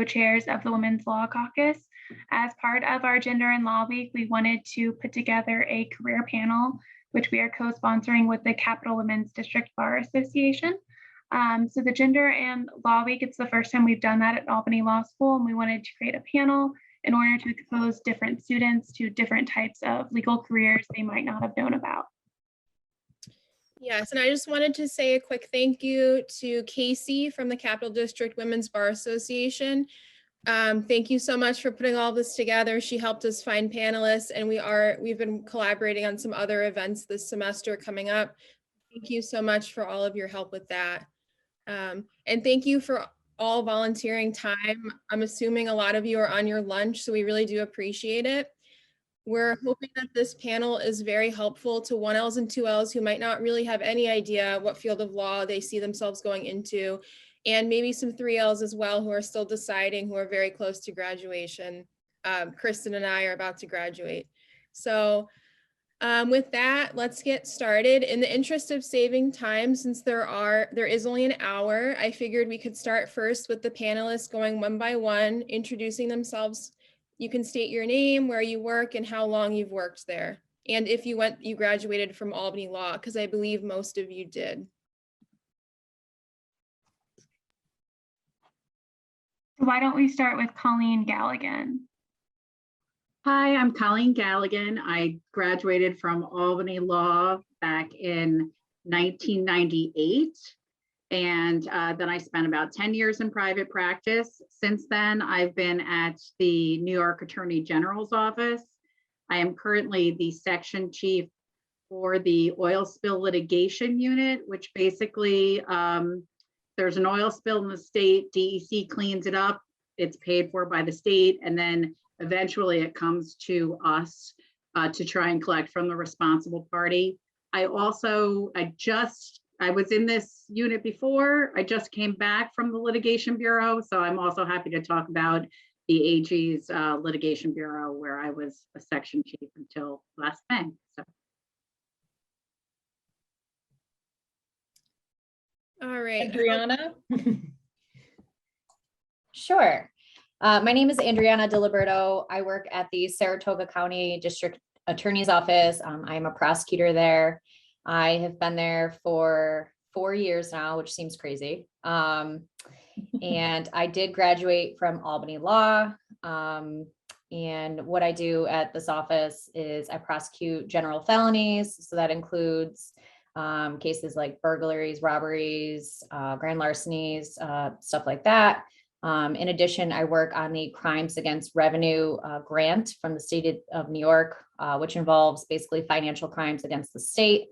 co-chairs of the Women's Law Caucus. As part of our Gender and Law Week, we wanted to put together a career panel, which we are co-sponsoring with the Capital Women's District Bar Association. So the Gender and Law Week, it's the first time we've done that at Albany Law School, and we wanted to create a panel in order to expose different students to different types of legal careers they might not have known about. Yes, and I just wanted to say a quick thank you to Casey from the Capital District Women's Bar Association. Thank you so much for putting all this together. She helped us find panelists, and we've been collaborating on some other events this semester coming up. Thank you so much for all of your help with that. And thank you for all volunteering time. I'm assuming a lot of you are on your lunch, so we really do appreciate it. We're hoping that this panel is very helpful to 1Ls and 2Ls who might not really have any idea what field of law they see themselves going into, and maybe some 3Ls as well who are still deciding, who are very close to graduation. Kristen and I are about to graduate. So with that, let's get started. In the interest of saving time, since there is only an hour, I figured we could start first with the panelists going one by one, introducing themselves. You can state your name, where you work, and how long you've worked there. And if you graduated from Albany Law, because I believe most of you did. Why don't we start with Colleen Galligan? Hi, I'm Colleen Galligan. I graduated from Albany Law back in 1998. And then I spent about 10 years in private practice. Since then, I've been at the New York Attorney General's office. I am currently the section chief for the oil spill litigation unit, which basically there's an oil spill in the state, DEC cleans it up, it's paid for by the state, and then eventually it comes to us to try and collect from the responsible party. I was in this unit before. I just came back from the Litigation Bureau, so I'm also happy to talk about the AG's Litigation Bureau, where I was a section chief until last May. So. All right. Andreanna? Sure. My name is Andreanna Diliberto. I work at the Saratoga County District Attorney's Office. I am a prosecutor there. I have been there for 4 years now, which seems crazy. And I did graduate from Albany Law. And what I do at this office is I prosecute general felonies. So that includes cases like burglaries, robberies, grand larcenies, stuff like that. In addition, I work on the Crimes Against Revenue grant from the state of New York, which involves basically financial crimes against the state.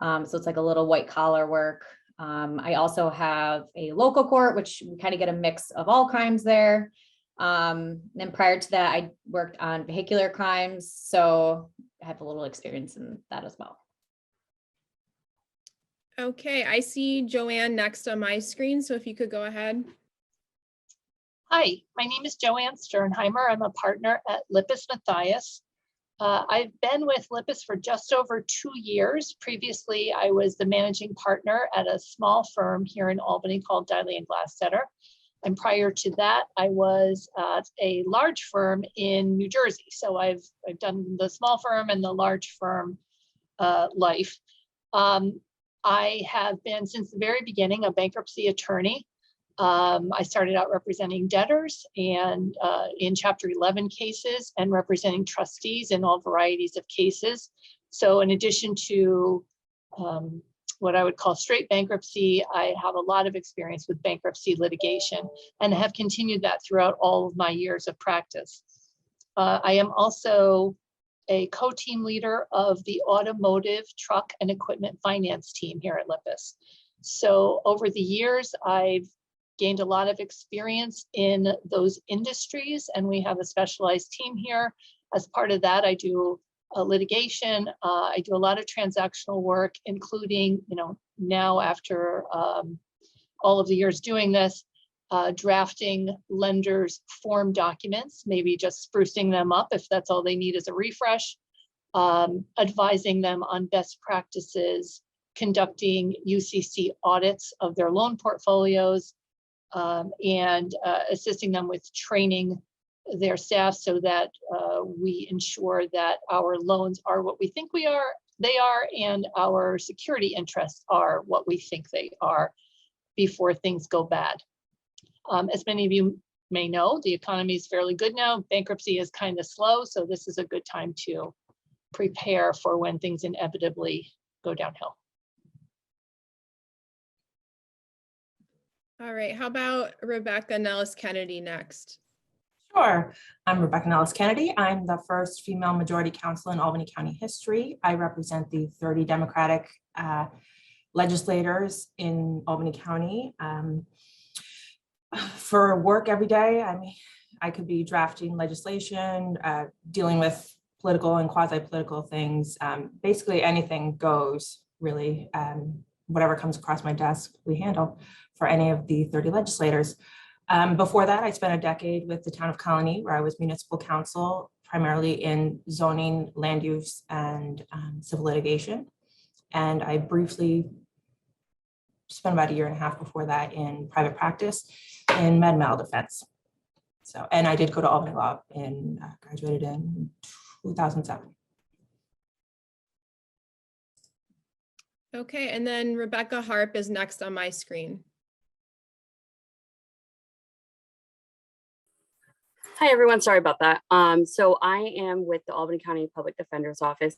So it's like a little white collar work. I also have a local court, which we kind of get a mix of all crimes there. Then prior to that, I worked on vehicular crimes. So I have a little experience in that as well. Okay, I see Joanne next on my screen. So if you could go ahead. Hi, my name is Joanne Sternheimer. I'm a partner at Lippis Mathias. I've been with Lippis for just over 2 years. Previously, I was the managing partner at a small firm here in Albany called Diliberto Glasssetter. And prior to that, I was at a large firm in New Jersey. So I've done the small firm and the large firm life. I have been since the very beginning a bankruptcy attorney. I started out representing debtors and in Chapter 11 cases and representing trustees in all varieties of cases. So in addition to what I would call straight bankruptcy, I have a lot of experience with bankruptcy litigation and have continued that throughout all of my years of practice. I am also a co-team leader of the automotive, truck, and equipment finance team here at Lippis. So over the years, I've gained a lot of experience in those industries, and we have a specialized team here. As part of that, I do litigation. I do a lot of transactional work, including, now after all of the years doing this, drafting lenders' form documents, maybe just sprucing them up if that's all they need as a refresh, advising them on best practices, conducting UCC audits of their loan portfolios, and assisting them with training their staff so that we ensure that our loans are what we think they are, and our security interests are what we think they are before things go bad. As many of you may know, the economy is fairly good now. Bankruptcy is kind of slow, so this is a good time to prepare for when things inevitably go downhill. All right, how about Rebekah Nellis Kennedy next? Sure. I'm Rebekah Nellis Kennedy. I'm the first female majority counsel in Albany County history. I represent the 30 Democratic legislators in Albany County. For work every day, I could be drafting legislation, dealing with political and quasi-political things. Basically anything goes, really. Whatever comes across my desk, we handle for any of the 30 legislators. Before that, I spent a decade with the town of Colony, where I was municipal counsel, primarily in zoning, land use, and civil litigation. And I briefly spent about a year and a half before that in private practice in med mal defense. So, and I did go to Albany Law and graduated in 2007. Okay, and then Rebekah Harp is next on my screen. Hi, everyone. Sorry about that. So I am with the Albany County Public Defender's Office.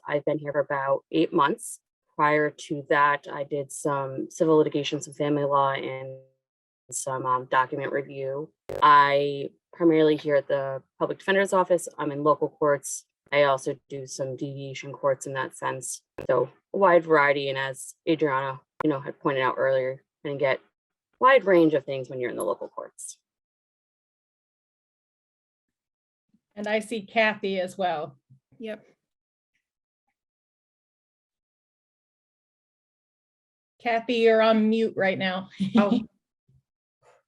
I've been here for about 8 months. Prior to that, I did some civil litigation, some family law, and some document review. I primarily here at the Public Defender's Office. I'm in local courts. I also do some deviation courts in that sense. So a wide variety. And as Andreanna, had pointed out earlier, you can get a wide range of things when you're in the local courts. And I see Cathy as well. Yep. Cathy, you're on mute right now. Oh,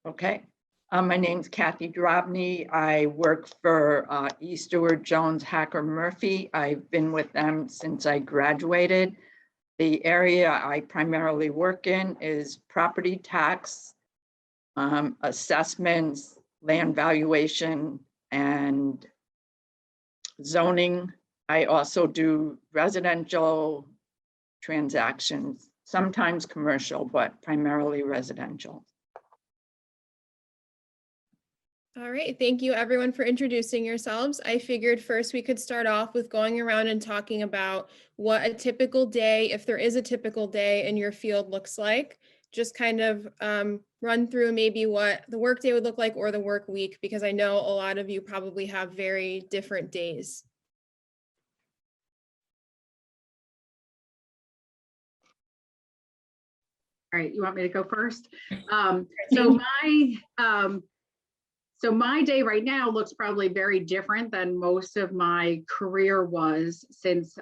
okay. My name's Cathy Dropbny. I work for Stewart, Jones, Hacker, Murphy. I've been with them since I graduated. The area I primarily work in is property tax, assessments, land valuation, and zoning. I also do residential transactions, sometimes commercial, but primarily residential. All right, thank you everyone for introducing yourselves. I figured first we could start off with going around and talking about what a typical day, if there is a typical day in your field, looks like. Just kind of run through maybe what the work day would look like or the work week, because I know a lot of you probably have very different days. All right, you want me to go first? So my day right now looks probably very different than most of my career was, since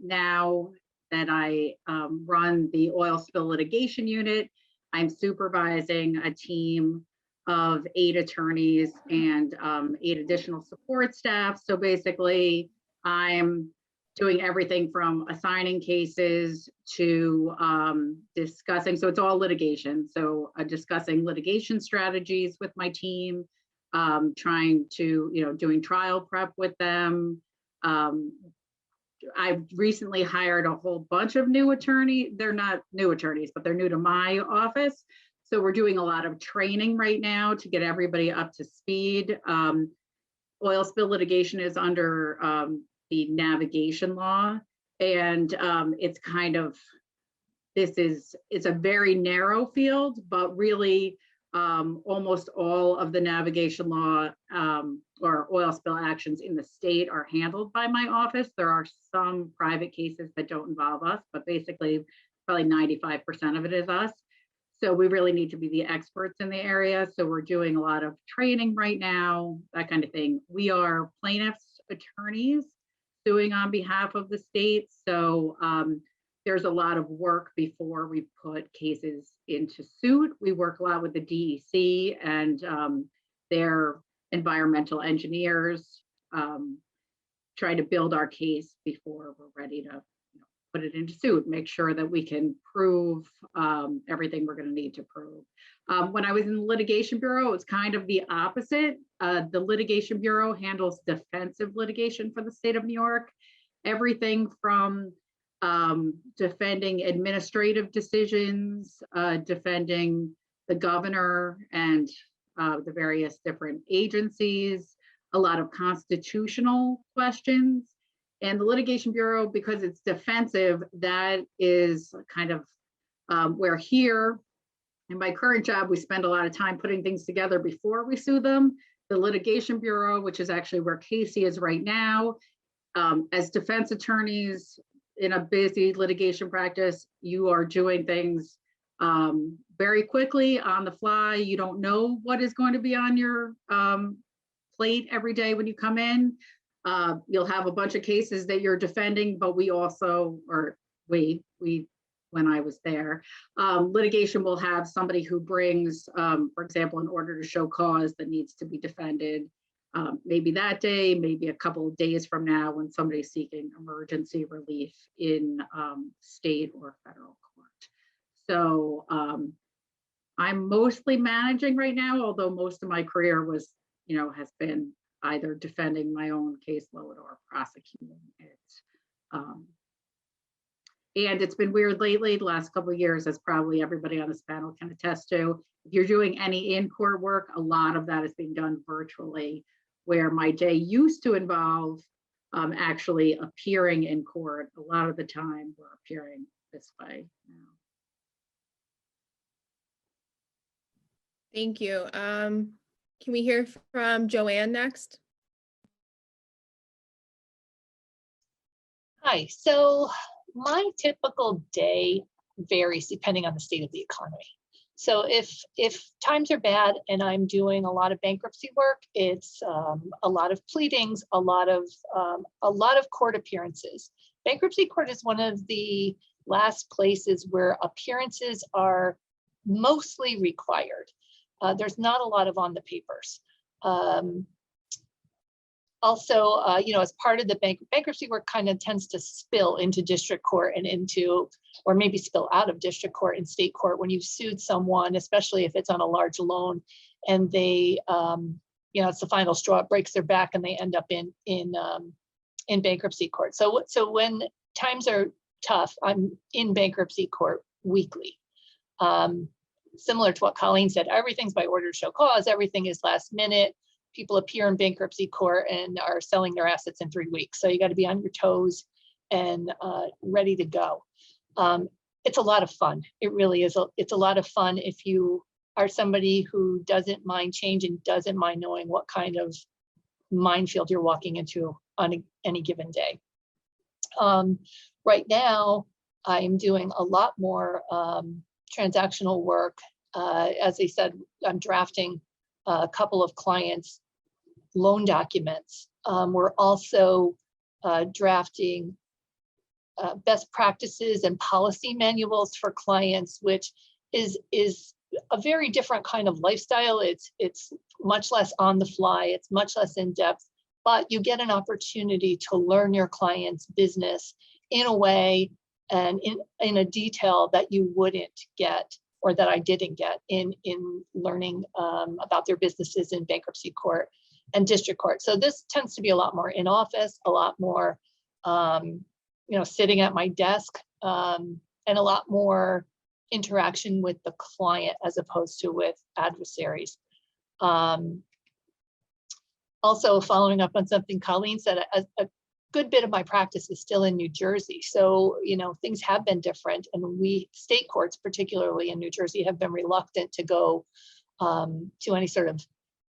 now that I run the oil spill litigation unit, I'm supervising a team of 8 attorneys and 8 additional support staff. So basically, I'm doing everything from assigning cases to discussing, so it's all litigation. So discussing litigation strategies with my team, trying to, doing trial prep with them. I've recently hired a whole bunch of new attorneys. They're not new attorneys, but they're new to my office. So we're doing a lot of training right now to get everybody up to speed. Oil spill litigation is under the navigation law, and it's kind of, it's a very narrow field, but really almost all of the navigation law or oil spill actions in the state are handled by my office. There are some private cases that don't involve us, but basically probably 95% of it is us. So we really need to be the experts in the area. So we're doing a lot of training right now, that kind of thing. We are plaintiffs' attorneys suing on behalf of the state. So there's a lot of work before we put cases into suit. We work a lot with the DEC and their environmental engineers, try to build our case before we're ready to put it into suit, make sure that we can prove everything we're going to need to prove. When I was in the litigation bureau, it was kind of the opposite. The litigation bureau handles defensive litigation for the state of New York. Everything from defending administrative decisions, defending the governor and the various different agencies, a lot of constitutional questions. And the litigation bureau, because it's defensive, that is kind of where here in my current job, we spend a lot of time putting things together before we sue them. The litigation bureau, which is actually where Casey is right now, as defense attorneys in a busy litigation practice, you are doing things very quickly on the fly. You don't know what is going to be on your plate every day when you come in. You'll have a bunch of cases that you're defending, but we also, or we when I was there, litigation will have somebody who brings, for example, an order to show cause that needs to be defended. Maybe that day, maybe a couple of days from now when somebody's seeking emergency relief in state or federal court. So I'm mostly managing right now, although most of my career was, has been either defending my own caseload or prosecuting it. And it's been weird lately, the last couple of years, as probably everybody on this panel can attest to. If you're doing any in-court work, a lot of that is being done virtually, where my day used to involve actually appearing in court. A lot of the time we're appearing this way now. Thank you. Can we hear from Joanne next? Hi, so my typical day varies depending on the state of the economy. So if times are bad and I'm doing a lot of bankruptcy work, it's a lot of pleadings, a lot of court appearances. Bankruptcy court is one of the last places where appearances are mostly required. There's not a lot of on the papers. Also, as part of the bankruptcy work kind of tends to spill into district court and into, or maybe spill out of district court and state court when you've sued someone, especially if it's on a large loan and they, it's the final straw, it breaks their back and they end up in bankruptcy court. So when times are tough, I'm in bankruptcy court weekly. Similar to what Colleen said, everything's by order to show cause, everything is last minute. People appear in bankruptcy court and are selling their assets in 3 weeks. So you got to be on your toes and ready to go. It's a lot of fun. It really is. It's a lot of fun if you are somebody who doesn't mind change and doesn't mind knowing what kind of minefield you're walking into on any given day. Right now, I'm doing a lot more transactional work. As I said, I'm drafting a couple of clients' loan documents. We're also drafting best practices and policy manuals for clients, which is a very different kind of lifestyle. It's much less on the fly, it's much less in depth, but you get an opportunity to learn your client's business in a way and in a detail that you wouldn't get, or that I didn't get in learning about their businesses in bankruptcy court and district court. So this tends to be a lot more in office, a lot more, sitting at my desk, and a lot more interaction with the client as opposed to with adversaries. Also, following up on something Colleen said, a good bit of my practice is still in New Jersey. So, things have been different, and state courts, particularly in New Jersey, have been reluctant to go to any sort of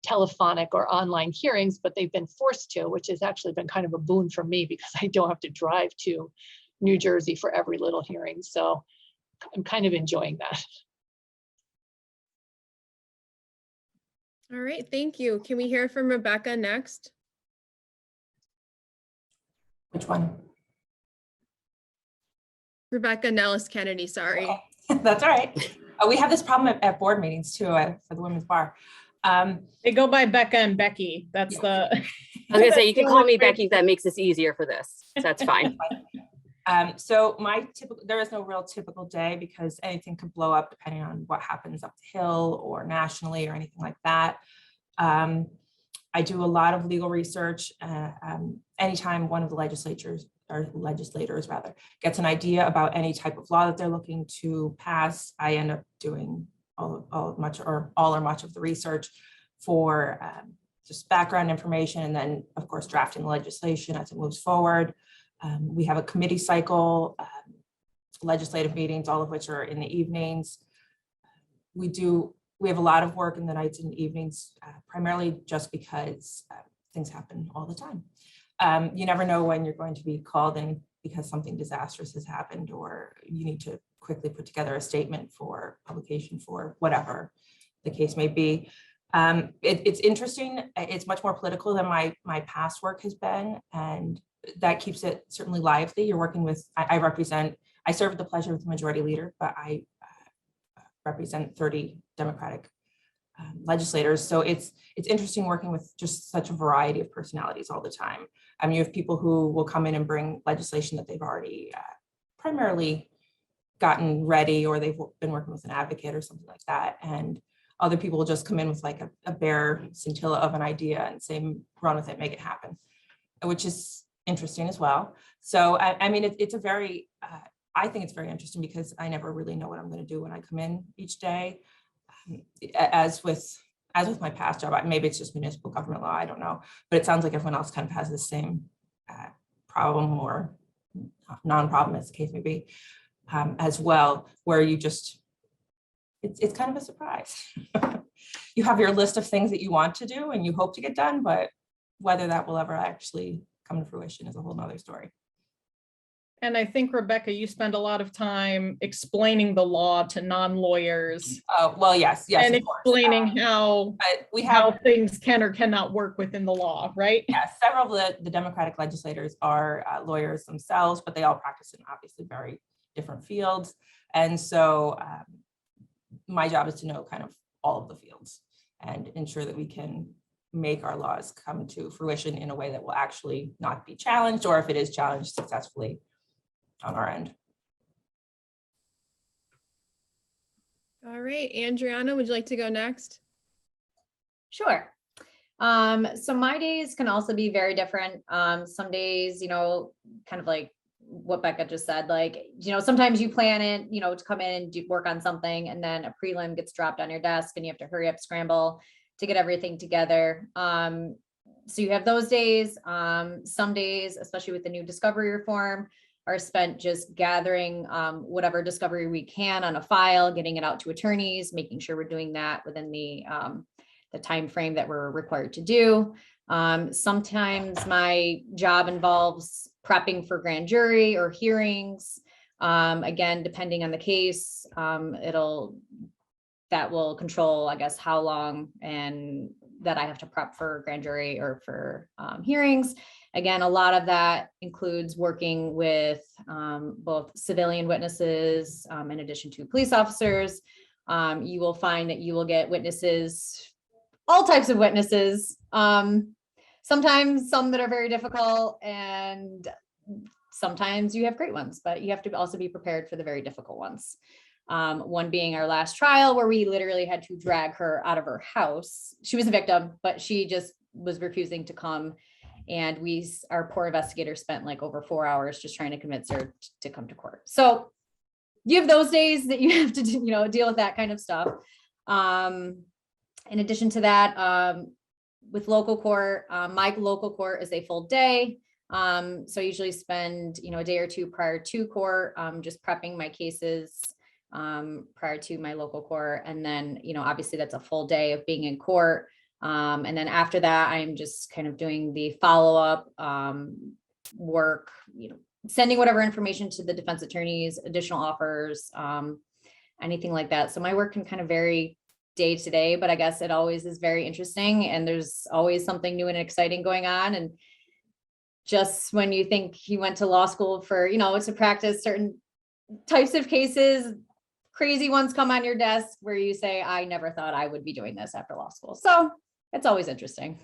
telephonic or online hearings, but they've been forced to, which has actually been kind of a boon for me because I don't have to drive to New Jersey for every little hearing. So I'm kind of enjoying that. All right, thank you. Can we hear from Rebekah next? Which one? Rebekah Nellis Kennedy, sorry. Okay. That's all right. We have this problem at board meetings too for the Women's Bar. They go by Becca and Becky. That's the. I was gonna say, you can call me Becky. That makes this easier for this. So that's fine. So there is no real typical day because anything could blow up depending on what happens up the hill or nationally or anything like that. I do a lot of legal research. Anytime one of the legislators rather gets an idea about any type of law that they're looking to pass, I end up doing all or much of the research for just background information, and then of course drafting the legislation as it moves forward. We have a committee cycle, legislative meetings, all of which are in the evenings. We have a lot of work in the nights and evenings, primarily just because things happen all the time. You never know when you're going to be called in because something disastrous has happened, or you need to quickly put together a statement for publication for whatever the case may be. It's interesting. It's much more political than my past work has been, and that keeps it certainly lively. You're working with, I serve at the pleasure of the majority leader, but I represent 30 Democratic legislators. So it's interesting working with just such a variety of personalities all the time. I mean, you have people who will come in and bring legislation that they've already primarily gotten ready, or they've been working with an advocate or something like that. And other people will just come in with like a bare scintilla of an idea and say, run with it, make it happen, which is interesting as well. So, I mean, it's a very, I think it's very interesting because I never really know what I'm going to do when I come in each day. As with my past job, maybe it's just municipal government law, I don't know, but it sounds like everyone else kind of has the same problem or non-problem, as the case may be, as well, where you just, it's kind of a surprise. You have your list of things that you want to do and you hope to get done, but whether that will ever actually come to fruition is a whole nother story. And I think, Rebekah, you spend a lot of time explaining the law to non-lawyers. Well, yes, and explaining how things can or cannot work within the law, right? Yeah, several of the Democratic legislators are lawyers themselves, but they all practice in obviously very different fields. And so my job is to know kind of all of the fields and ensure that we can make our laws come to fruition in a way that will actually not be challenged, or if it is challenged, successfully on our end. All right, Andreanna, would you like to go next? Sure. So my days can also be very different. Some days, kind of like what Becca just said, like, sometimes you plan it, to come in and do work on something, and then a prelim gets dropped on your desk and you have to hurry up, scramble to get everything together. So you have those days. Some days, especially with the new discovery reform, are spent just gathering whatever discovery we can on a file, getting it out to attorneys, making sure we're doing that within the time frame that we're required to do. Sometimes my job involves prepping for grand jury or hearings. Again, depending on the case, that will control, I guess, how long and that I have to prep for grand jury or for hearings. Again, a lot of that includes working with both civilian witnesses in addition to police officers. You will find that you will get witnesses, all types of witnesses, sometimes some that are very difficult, and sometimes you have great ones, but you have to also be prepared for the very difficult ones. One being our last trial, where we literally had to drag her out of her house. She was a victim, but she just was refusing to come. And our poor investigator spent like over 4 hours just trying to convince her to come to court. So you have those days that you have to, deal with that kind of stuff. In addition to that, with local court, my local court is a full day. So I usually spend, a day or two prior to court, just prepping my cases prior to my local court. And then, obviously that's a full day of being in court. And then after that, I'm just kind of doing the follow-up work, sending whatever information to the defense attorneys, additional offers, anything like that. So my work can kind of vary day to day, but I guess it always is very interesting, and there's always something new and exciting going on. And just when you think you went to law school for, to practice certain types of cases, crazy ones come on your desk where you say, I never thought I would be doing this after law school. So it's always interesting.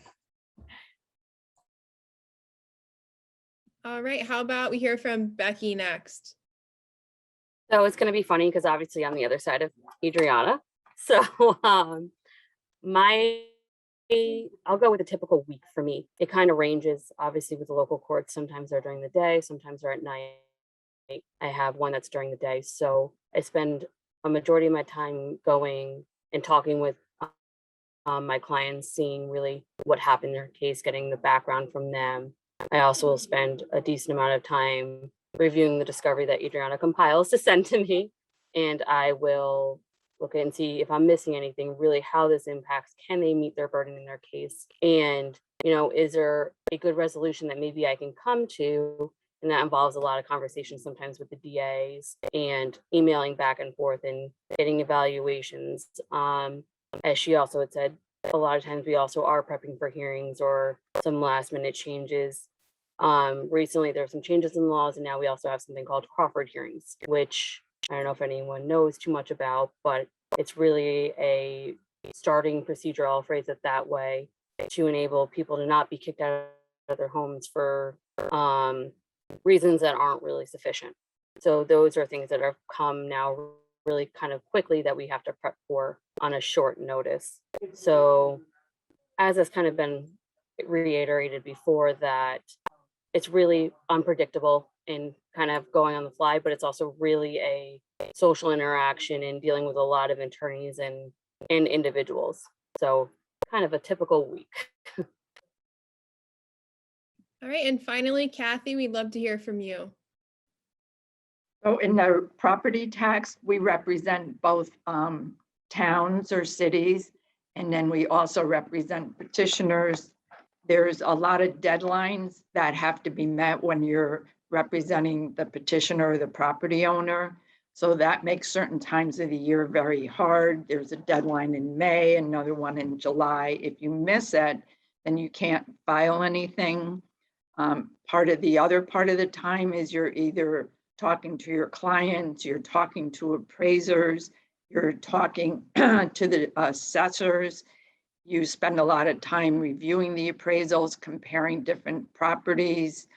All right, how about we hear from Becky next? So it's going to be funny because obviously I'm the other side of Andreanna. So I'll go with a typical week for me. It kind of ranges, obviously, with the local courts. Sometimes they're during the day, sometimes they're at night. I have one that's during the day. So I spend a majority of my time going and talking with my clients, seeing really what happened in their case, getting the background from them. I also will spend a decent amount of time reviewing the discovery that Andreanna compiles to send to me. And I will look and see if I'm missing anything, really how this impacts, can they meet their burden in their case? And, is there a good resolution that maybe I can come to? And that involves a lot of conversations sometimes with the DAs and emailing back and forth and getting evaluations. As she also had said, a lot of times we also are prepping for hearings or some last minute changes. Recently there's some changes in laws, and now we also have something called Crawford Hearings, which I don't know if anyone knows too much about, but it's really a starting procedure, I'll phrase it that way, to enable people to not be kicked out of their homes for reasons that aren't really sufficient. So those are things that have come now really kind of quickly that we have to prep for on a short notice. So as has kind of been reiterated before, that it's really unpredictable and kind of going on the fly, but it's also really a social interaction and dealing with a lot of attorneys and individuals. So kind of a typical week. All right, and finally, Cathy, we'd love to hear from you. So in the property tax, we represent both towns or cities, and then we also represent petitioners. There's a lot of deadlines that have to be met when you're representing the petitioner or the property owner. So that makes certain times of the year very hard. There's a deadline in May, another one in July. If you miss it, then you can't file anything. Part of the time is you're either talking to your clients, you're talking to appraisers, you're talking to the assessors. You spend a lot of time reviewing the appraisals, comparing different properties,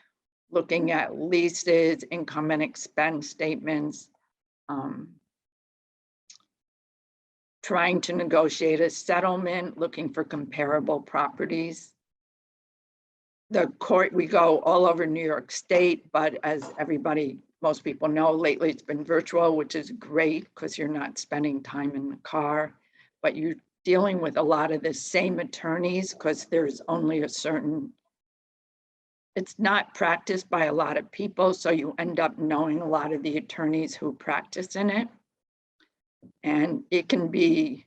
looking at leases, income and expense statements, trying to negotiate a settlement, looking for comparable properties. The court, we go all over New York State, but as most people know, lately it's been virtual, which is great because you're not spending time in the car, but you're dealing with a lot of the same attorneys because there's only it's not practiced by a lot of people, so you end up knowing a lot of the attorneys who practice in it. And it can be,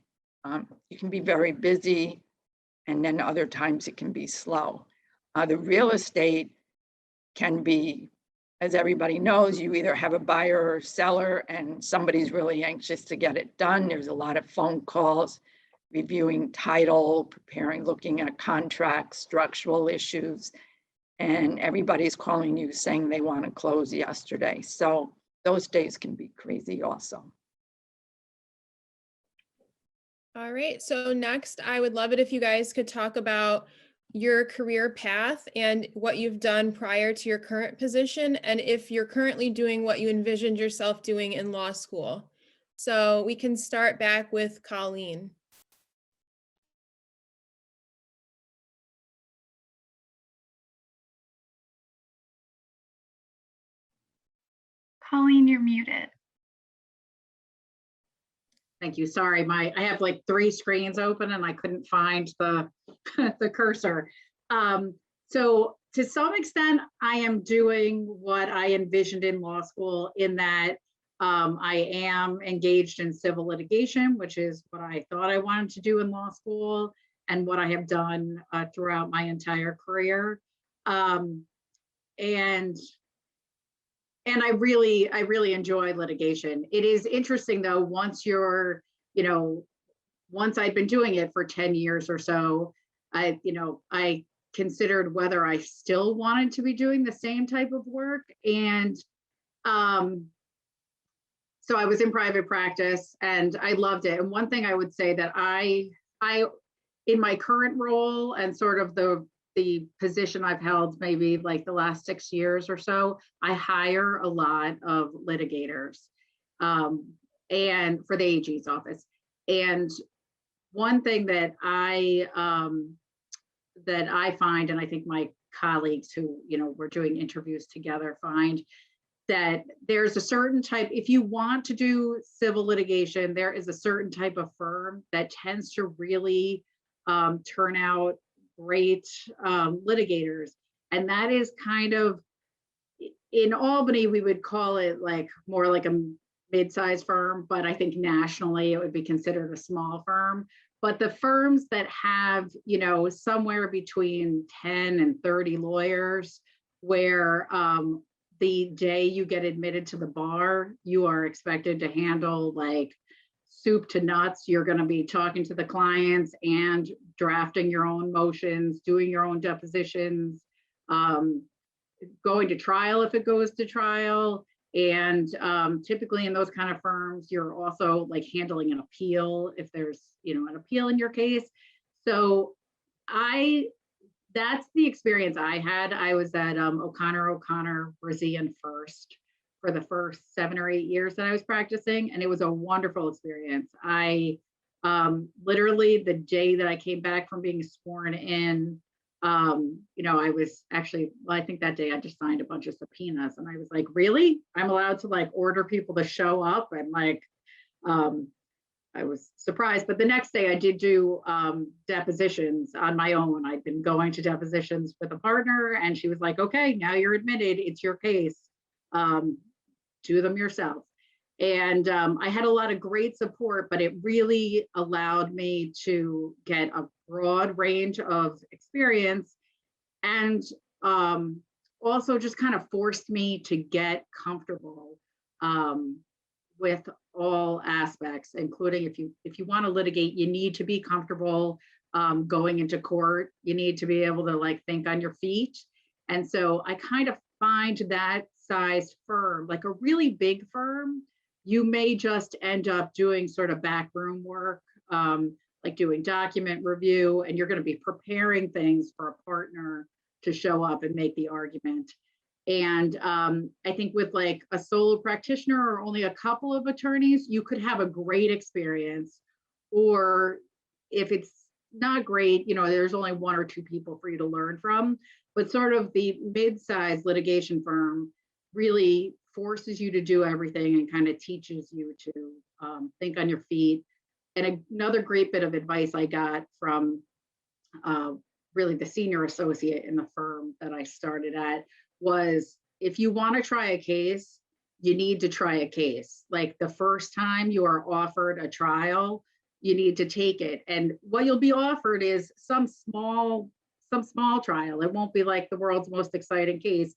you can be very busy, and then other times it can be slow. The real estate can be, as everybody knows, you either have a buyer or seller and somebody's really anxious to get it done. There's a lot of phone calls, reviewing title, preparing, looking at contracts, structural issues, and everybody's calling you saying they want to close yesterday. So those days can be crazy also. All right, so next, I would love it if you guys could talk about your career path and what you've done prior to your current position, and if you're currently doing what you envisioned yourself doing in law school. So we can start back with Colleen. Colleen, you're muted. Thank you. Sorry, I have like 3 screens open and I couldn't find the the cursor. So to some extent, I am doing what I envisioned in law school, in that I am engaged in civil litigation, which is what I thought I wanted to do in law school and what I have done throughout my entire career. And I really enjoy litigation. It is interesting though, once you're, once I'd been doing it for 10 years or so, I considered whether I still wanted to be doing the same type of work. And so I was in private practice and I loved it. And one thing I would say that I in my current role and sort of the the position I've held maybe like the last 6 years or so, I hire a lot of litigators and for the AG's office. And one thing that I find, and I think my colleagues who, we're doing interviews together find, that there's a certain type, if you want to do civil litigation, there is a certain type of firm that tends to really turn out great litigators. And that is kind of, in Albany, we would call it like more like a mid-sized firm, but I think nationally it would be considered a small firm. But the firms that have, somewhere between 10 and 30 lawyers, where the day you get admitted to the bar, you are expected to handle like soup to nuts. You're going to be talking to the clients and drafting your own motions, doing your own depositions, going to trial if it goes to trial. And typically in those kind of firms, you're also like handling an appeal if there's, an appeal in your case. So that's the experience I had. I was at O'Connor, Brzee, and First for the first 7 or 8 years that I was practicing. And it was a wonderful experience. I literally, the day that I came back from being sworn in, I was actually, I think that day I just signed a bunch of subpoenas, and I was like, really? I'm allowed to like order people to show up? And like, I was surprised, but the next day I did do depositions on my own. I'd been going to depositions with a partner, and she was like, okay, now you're admitted, it's your case, do them yourself. And I had a lot of great support, but it really allowed me to get a broad range of experience, and also just kind of forced me to get comfortable with all aspects, including if you want to litigate, you need to be comfortable going into court. You need to be able to like think on your feet. And so I kind of find that size firm, like a really big firm, you may just end up doing sort of backroom work, like doing document review, and you're going to be preparing things for a partner to show up and make the argument. And I think with like a solo practitioner or only a couple of attorneys, you could have a great experience. Or if it's not great, there's only 1 or 2 people for you to learn from. But sort of the mid-sized litigation firm really forces you to do everything and kind of teaches you to think on your feet. And another great bit of advice I got from really the senior associate in the firm that I started at was, if you want to try a case, you need to try a case. Like the first time you are offered a trial, you need to take it. And what you'll be offered is some small trial. It won't be like the world's most exciting case.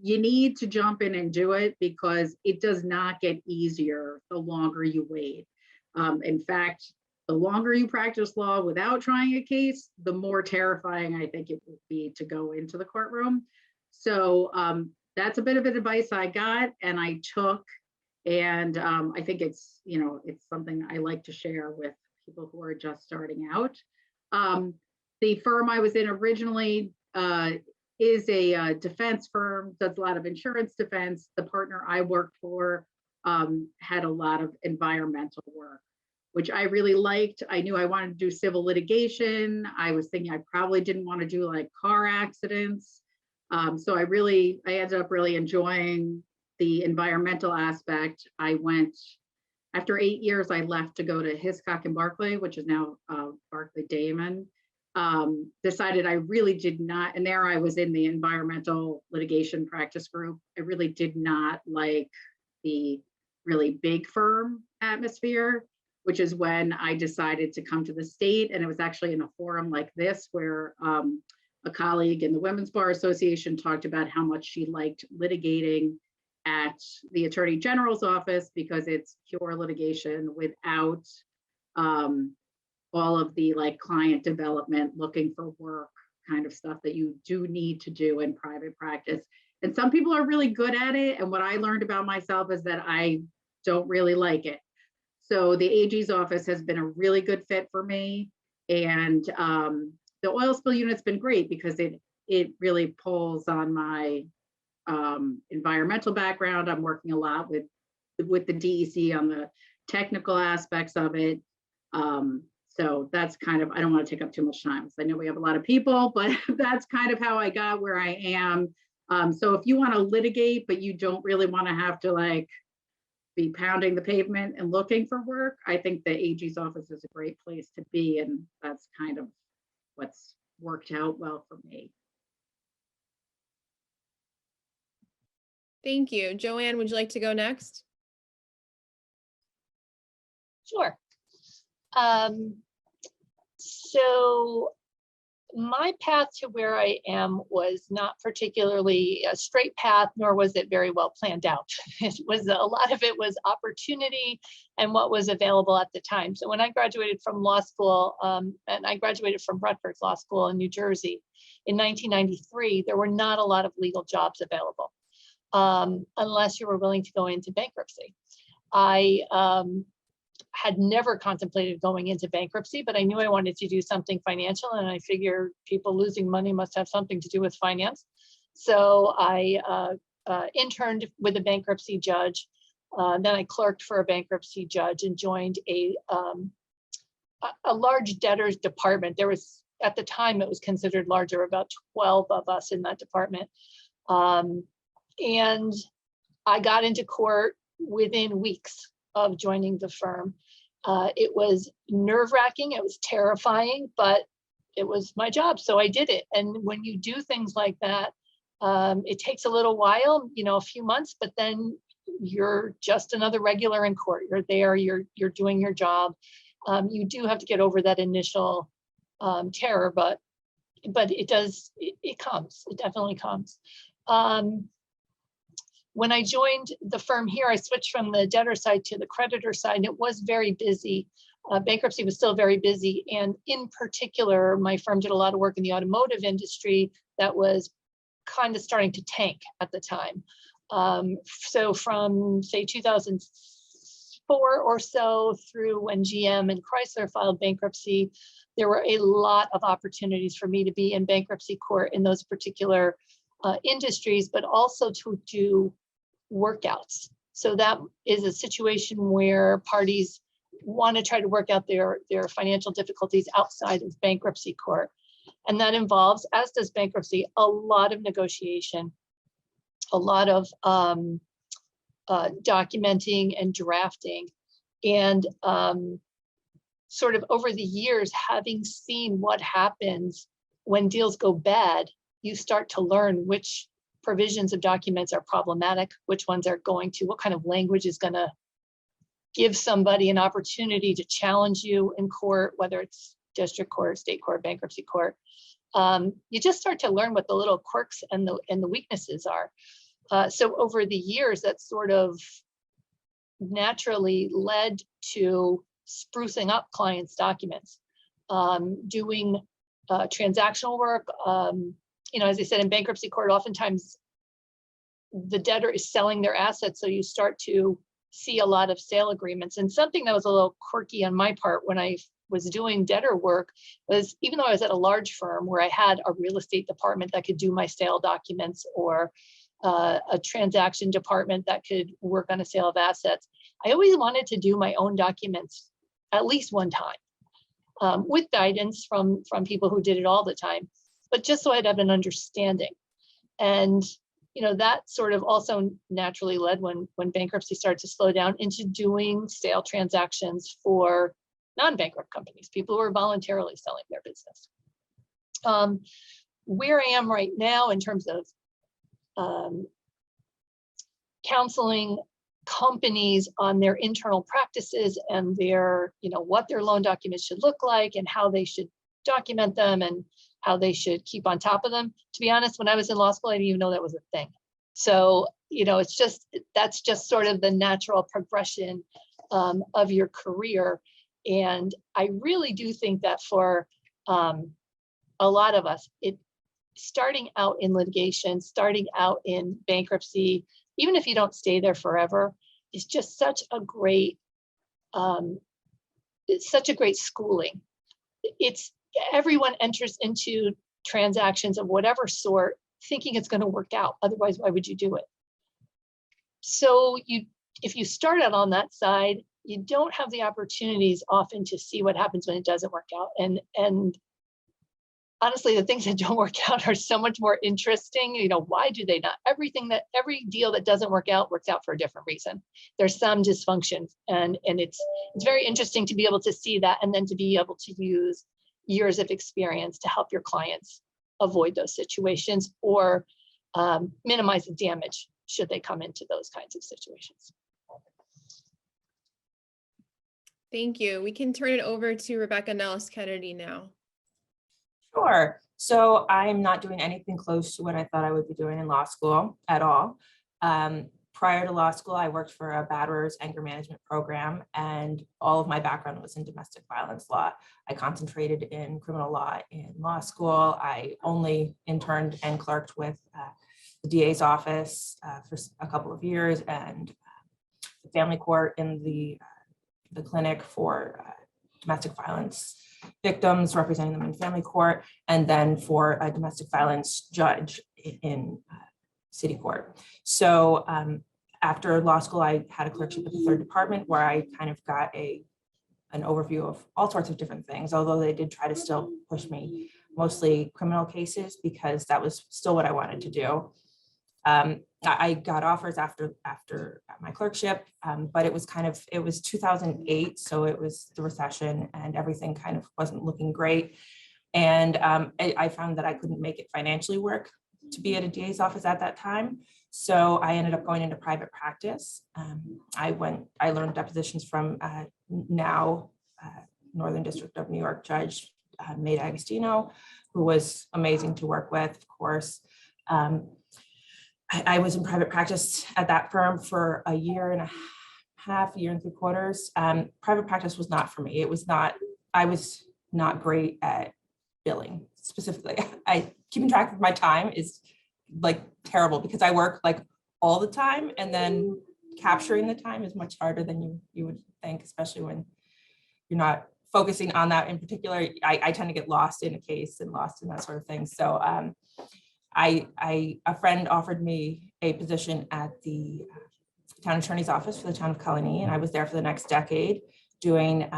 You need to jump in and do it, because it does not get easier the longer you wait. In fact, the longer you practice law without trying a case, the more terrifying I think it would be to go into the courtroom. So that's a bit of advice I got and I took, and I think it's, it's something I like to share with people who are just starting out. The firm I was in originally is a defense firm, does a lot of insurance defense. The partner I worked for had a lot of environmental work, which I really liked. I knew I wanted to do civil litigation. I was thinking I probably didn't want to do like car accidents. So I ended up really enjoying the environmental aspect. I went, after 8 years, I left to go to Hiscock and Barclay, which is now Barclay Damon. Decided I really did not, and there I was in the environmental litigation practice group. I really did not like the really big firm atmosphere, which is when I decided to come to the state. And it was actually in a forum like this where a colleague in the Women's Bar Association talked about how much she liked litigating at the Attorney General's office, because it's pure litigation without all of the like client development, looking for work kind of stuff that you do need to do in private practice. And some people are really good at it. And what I learned about myself is that I don't really like it. So the AG's office has been a really good fit for me. And the oil spill unit's been great because it really pulls on my environmental background. I'm working a lot with the DEC on the technical aspects of it. So that's kind of, I don't want to take up too much time because I know we have a lot of people, but that's kind of how I got where I am. So if you want to litigate, but you don't really want to have to like be pounding the pavement and looking for work, I think the AG's office is a great place to be. And that's kind of what's worked out well for me. Thank you. Joanne, would you like to go next? Sure. So my path to where I am was not particularly a straight path, nor was it very well planned out. It was, a lot of it was opportunity and what was available at the time. So when I graduated from law school, and I graduated from Rutgers Law School in New Jersey in 1993, there were not a lot of legal jobs available unless you were willing to go into bankruptcy. I had never contemplated going into bankruptcy, but I knew I wanted to do something financial, and I figured people losing money must have something to do with finance. So I interned with a bankruptcy judge. Then I clerked for a bankruptcy judge and joined a large debtors department. There was, at the time, it was considered larger, about 12 of us in that department. And I got into court within weeks of joining the firm. It was nerve-wracking, it was terrifying, but it was my job, so I did it. And when you do things like that, it takes a little while, you know, a few months, but then you're just another regular in court. You're there, you're doing your job. You do have to get over that initial terror, but it does, it comes, it definitely comes. When I joined the firm here, I switched from the debtor side to the creditor side, and it was very busy. Bankruptcy was still very busy. And in particular, my firm did a lot of work in the automotive industry that was kind of starting to tank at the time. So from, say, 2004 or so through when GM and Chrysler filed bankruptcy, there were a lot of opportunities for me to be in bankruptcy court in those particular industries, but also to do workouts. So that is a situation where parties want to try to work out their financial difficulties outside of bankruptcy court. And that involves, as does bankruptcy, a lot of negotiation, a lot of documenting and drafting. And sort of over the years, having seen what happens when deals go bad, you start to learn which provisions of documents are problematic, which ones are going to, what kind of language is going to give somebody an opportunity to challenge you in court, whether it's district court, state court, bankruptcy court. You just start to learn what the little quirks and the weaknesses are. So over the years, that sort of naturally led to sprucing up clients' documents, doing transactional work. You know, as I said, in bankruptcy court, oftentimes the debtor is selling their assets. So you start to see a lot of sale agreements. And something that was a little quirky on my part when I was doing debtor work was, even though I was at a large firm where I had a real estate department that could do my sale documents, or a transaction department that could work on a sale of assets, I always wanted to do my own documents at least one time, with guidance from people who did it all the time, but just so I'd have an understanding. And, you know, that sort of also naturally led, when bankruptcy started to slow down, into doing sale transactions for non-bankrupt companies, people who are voluntarily selling their business. Where I am right now in terms of counseling companies on their internal practices and their, you know, what their loan documents should look like and how they should document them and how they should keep on top of them. To be honest, when I was in law school, I didn't even know that was a thing. So, you know, it's just, that's just sort of the natural progression of your career. And I really do think that for a lot of us, starting out in litigation, starting out in bankruptcy, even if you don't stay there forever, is just such a great, it's such a great schooling. It's everyone enters into transactions of whatever sort thinking it's going to work out. Otherwise, why would you do it? So if you start out on that side, you don't have the opportunities often to see what happens when it doesn't work out. And honestly, the things that don't work out are so much more interesting. You know, why do they not? Every deal that doesn't work out works out for a different reason. There's some dysfunction, and it's very interesting to be able to see that, and then to be able to use years of experience to help your clients avoid those situations or minimize the damage should they come into those kinds of situations. Thank you. We can turn it over to Rebekah Nellis Kennedy now. Sure. So I'm not doing anything close to what I thought I would be doing in law school at all. Prior to law school, I worked for a batterers anger management program, and all of my background was in domestic violence law. I concentrated in criminal law in law school. I only interned and clerked with the DA's office for a couple of years, and the family court in the clinic for domestic violence victims, representing them in family court, and then for a domestic violence judge in city court. So after law school, I had a clerkship at the third department where I kind of got an overview of all sorts of different things, although they did try to still push me mostly criminal cases because that was still what I wanted to do. I got offers after my clerkship, but it was 2008. So it was the recession and everything kind of wasn't looking great. And I found that I couldn't make it financially work to be at a DA's office at that time. So I ended up going into private practice. I learned depositions from now Northern District of New York Judge Maid Agostino, who was amazing to work with, of course. I was in private practice at that firm for a year and a half, year and 3 quarters. Private practice was not for me. I was not great at billing specifically. Keeping track of my time is like terrible because I work like all the time, and then capturing the time is much harder than you would think, especially when you're not focusing on that in particular. I tend to get lost in a case and lost in that sort of thing. So a friend offered me a position at the town attorney's office for the town of Colleen, and I was there for the next decade doing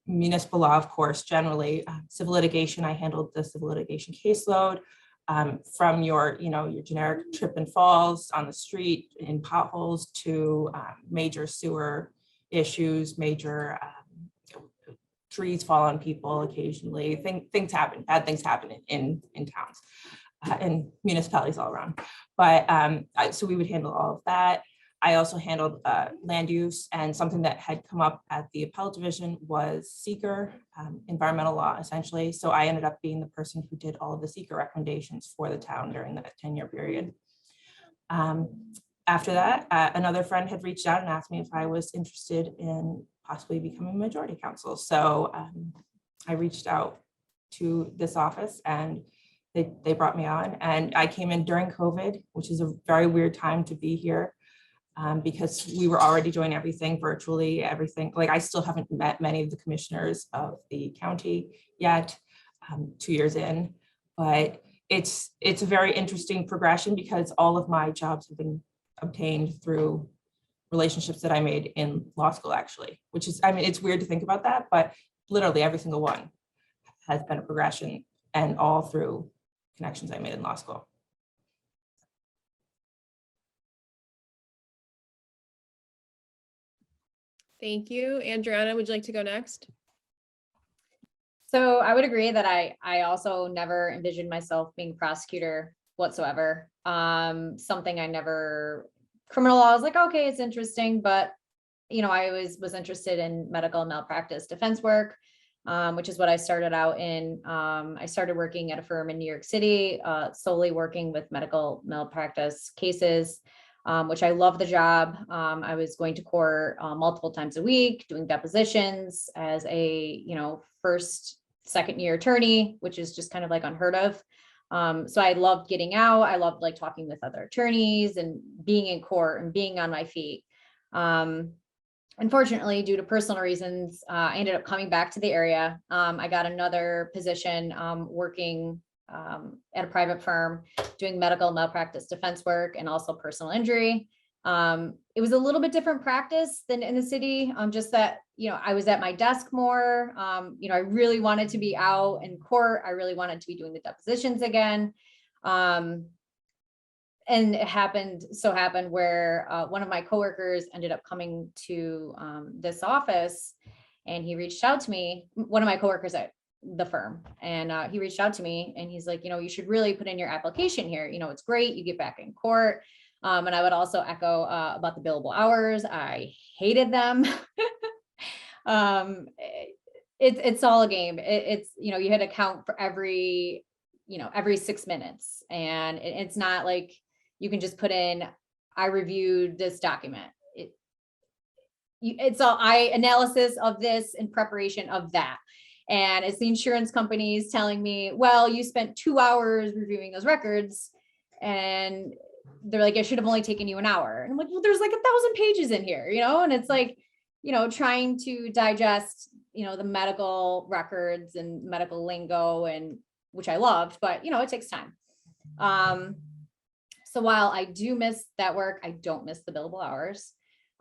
municipal law, of course, generally civil litigation. I handled the civil litigation caseload from your generic trip and falls on the street in potholes to major sewer issues, major trees fall on people occasionally. Things happen, bad things happen in towns. And municipalities all around. But so we would handle all of that. I also handled land use, and something that had come up at the appellate division was seeker, environmental law, essentially. So I ended up being the person who did all of the seeker recommendations for the town during that 10-year period. After that, another friend had reached out and asked me if I was interested in possibly becoming majority counsel. So I reached out to this office, and they brought me on, and I came in during COVID, which is a very weird time to be here because we were already doing everything virtually, everything. Like I still haven't met many of the commissioners of the county yet, 2 years in, but it's a very interesting progression because all of my jobs have been obtained through relationships that I made in law school, actually, which is, I mean, it's weird to think about that, but literally every single one has been a progression, and all through connections I made in law school. Thank you. Andreanna, would you like to go next? So I would agree that I also never envisioned myself being a prosecutor whatsoever. Something I never, criminal law, I was like, okay, it's interesting, but I always was interested in medical malpractice defense work, which is what I started out in. I started working at a firm in New York City, solely working with medical malpractice cases, which I love the job. I was going to court multiple times a week, doing depositions as a, first, second year attorney, which is just kind of like unheard of. So I loved getting out. I loved like talking with other attorneys and being in court and being on my feet. unfortunately, due to personal reasons, I ended up coming back to the area. I got another position working at a private firm, doing medical malpractice defense work and also personal injury. It was a little bit different practice than in the city. Just that, I was at my desk more. I really wanted to be out in court. I really wanted to be doing the depositions again. And it happened where one of my coworkers ended up coming to this office, and he reached out to me, one of my coworkers at the firm, and he reached out to me and he's like, you should really put in your application here. It's great. You get back in court. And I would also echo about the billable hours. I hated them. It's all a game. It's, you had to count for every 6 minutes, and it's not like you can just put in, I reviewed this document. It's all analysis of this in preparation of that. And it's the insurance companies telling me, well, you spent 2 hours reviewing those records, and they're like, it should have only taken you an hour. And I'm like, well, there's like 1,000 pages in here, and it's like, trying to digest, the medical records and medical lingo, and which I loved, but it takes time. So while I do miss that work, I don't miss the billable hours.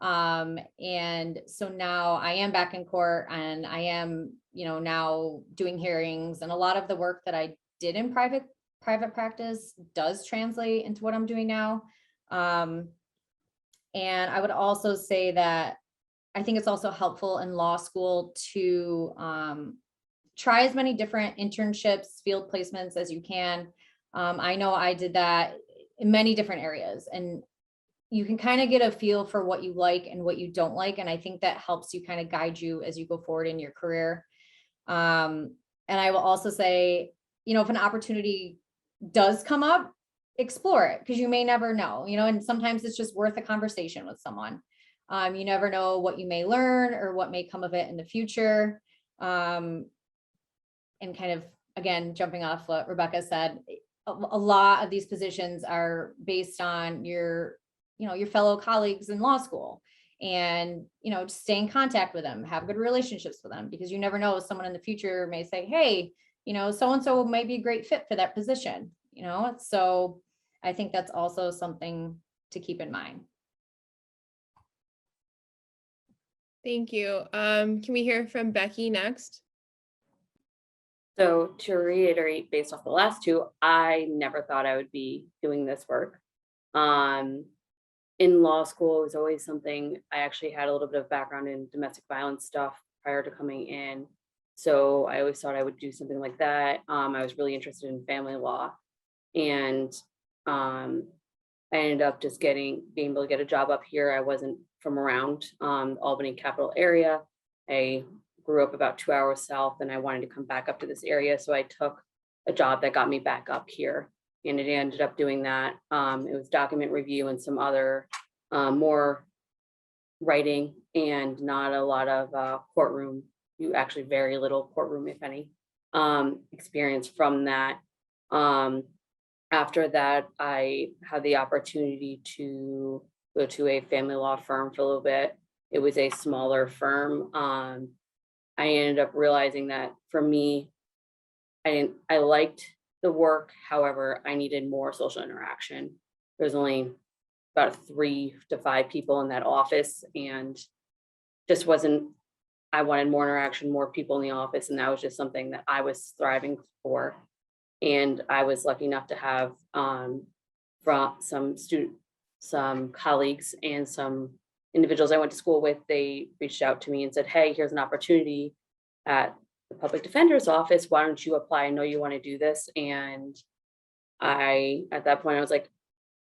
And so now I am back in court, and I am, now doing hearings, and a lot of the work that I did in private practice does translate into what I'm doing now. And I would also say that I think it's also helpful in law school to try as many different internships, field placements as you can. I know I did that in many different areas, and you can kind of get a feel for what you like and what you don't like. And I think that helps you kind of guide you as you go forward in your career. And I will also say, if an opportunity does come up, explore it, because you may never know, and sometimes it's just worth a conversation with someone. You never know what you may learn or what may come of it in the future. And kind of, again, jumping off what Rebekah said, a lot of these positions are based on your fellow colleagues in law school, and, stay in contact with them, have good relationships with them, because you never know, someone in the future may say, hey, so-and-so might be a great fit for that position, so I think that's also something to keep in mind. Thank you. Can we hear from Becky next? So to reiterate, based off the last two, I never thought I would be doing this work. In law school, it was always something, I actually had a little bit of background in domestic violence stuff prior to coming in. So I always thought I would do something like that. I was really interested in family law, and I ended up just being able to get a job up here. I wasn't from around Albany capital area. I grew up about 2 hours south, and I wanted to come back up to this area. So I took a job that got me back up here, and it ended up doing that. It was document review and some other more writing, and not a lot of courtroom, actually very little courtroom, if any, experience from that. After that, I had the opportunity to go to a family law firm for a little bit. It was a smaller firm. I ended up realizing that for me, I liked the work. However, I needed more social interaction. There's only about 3 to 5 people in that office, and just wasn't, I wanted more interaction, more people in the office. And that was just something that I was thriving for. And I was lucky enough to have from some colleagues and some individuals I went to school with. They reached out to me and said, hey, here's an opportunity at the public defender's office. Why don't you apply? I know you want to do this. And at that point, I was like,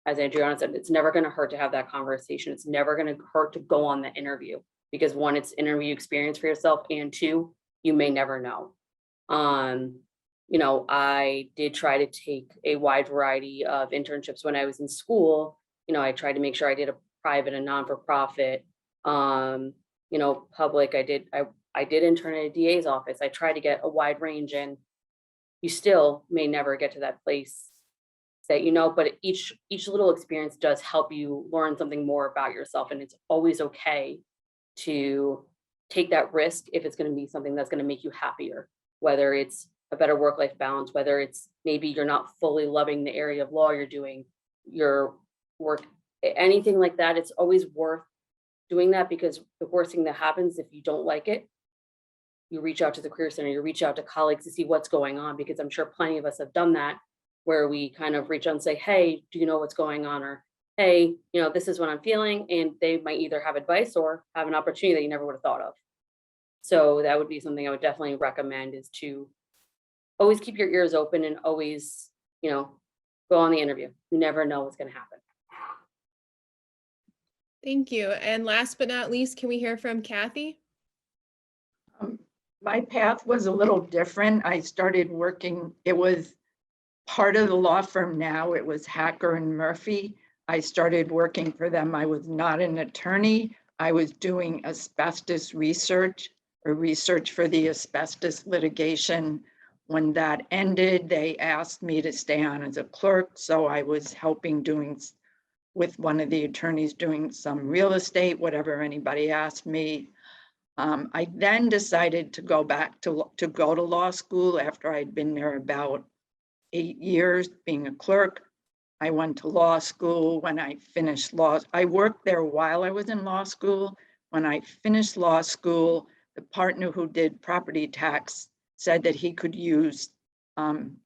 as Andreanna said, it's never going to hurt to have that conversation. It's never going to hurt to go on the interview, because 1, it's interview experience for yourself, and 2, you may never know. I did try to take a wide variety of internships when I was in school. I tried to make sure I did a private and non-for-profit, public. I did intern at a DA's office. I tried to get a wide range, and you still may never get to that place that, but each little experience does help you learn something more about yourself. And it's always okay to take that risk if it's going to be something that's going to make you happier, whether it's a better work-life balance, whether it's maybe you're not fully loving the area of law you're doing, your work, anything like that. It's always worth doing that, because the worst thing that happens if you don't like it, you reach out to the Career Center, you reach out to colleagues to see what's going on, because I'm sure plenty of us have done that, where we kind of reach out and say, hey, do you know what's going on? Or, hey, you know, this is what I'm feeling. And they might either have advice or have an opportunity that you never would have thought of. So that would be something I would definitely recommend, is to always keep your ears open and always, you know, go on the interview. You never know what's going to happen. Thank you. And last but not least, can we hear from Cathy? My path was a little different. I started working, it was part of the law firm now. It was Hacker and Murphy. I started working for them. I was not an attorney. I was doing asbestos research, or research for the asbestos litigation. When that ended, they asked me to stay on as a clerk. So I was helping with one of the attorneys doing some real estate, whatever anybody asked me. I then decided to go back to go to law school after I'd been there about 8 years being a clerk. I went to law school. When I finished law, I worked there while I was in law school. When I finished law school, the partner who did property tax said that he could use an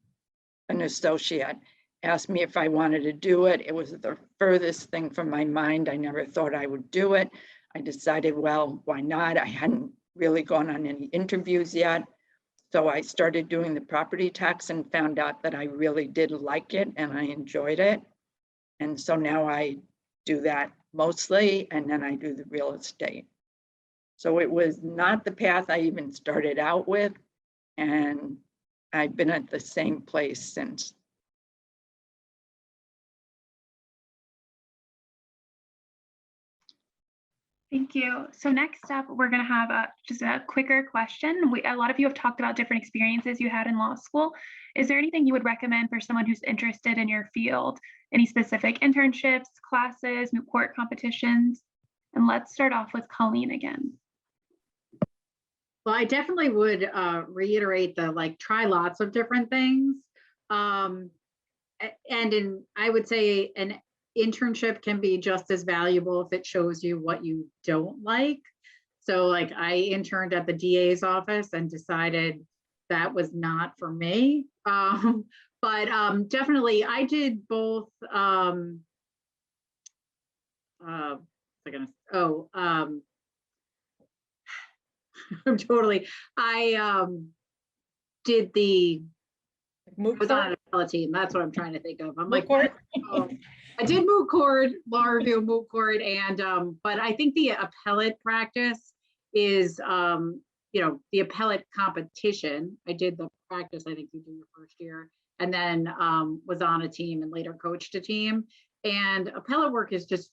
associate, asked me if I wanted to do it. It was the furthest thing from my mind. I never thought I would do it. I decided, well, why not? I hadn't really gone on any interviews yet. So I started doing the property tax and found out that I really did like it and I enjoyed it. And so now I do that mostly, and then I do the real estate. So it was not the path I even started out with, and I've been at the same place since. Thank you. So next up, we're going to have just a quicker question. A lot of you have talked about different experiences you had in law school. Is there anything you would recommend for someone who's interested in your field? Any specific internships, classes, moot court competitions? And let's start off with Colleen again. Well, I definitely would reiterate the try lots of different things. I would say an internship can be just as valuable if it shows you what you don't like. So I interned at the DA's office and decided that was not for me. But definitely I did both. I did the Moot was on court? an appellate team. That's what I'm trying to think of. I'm Moot court? I did moot court, law review, moot court, and but I think the appellate practice is the appellate competition. I did the practice, I think you do your first year, and then was on a team and later coached a team. And appellate work is just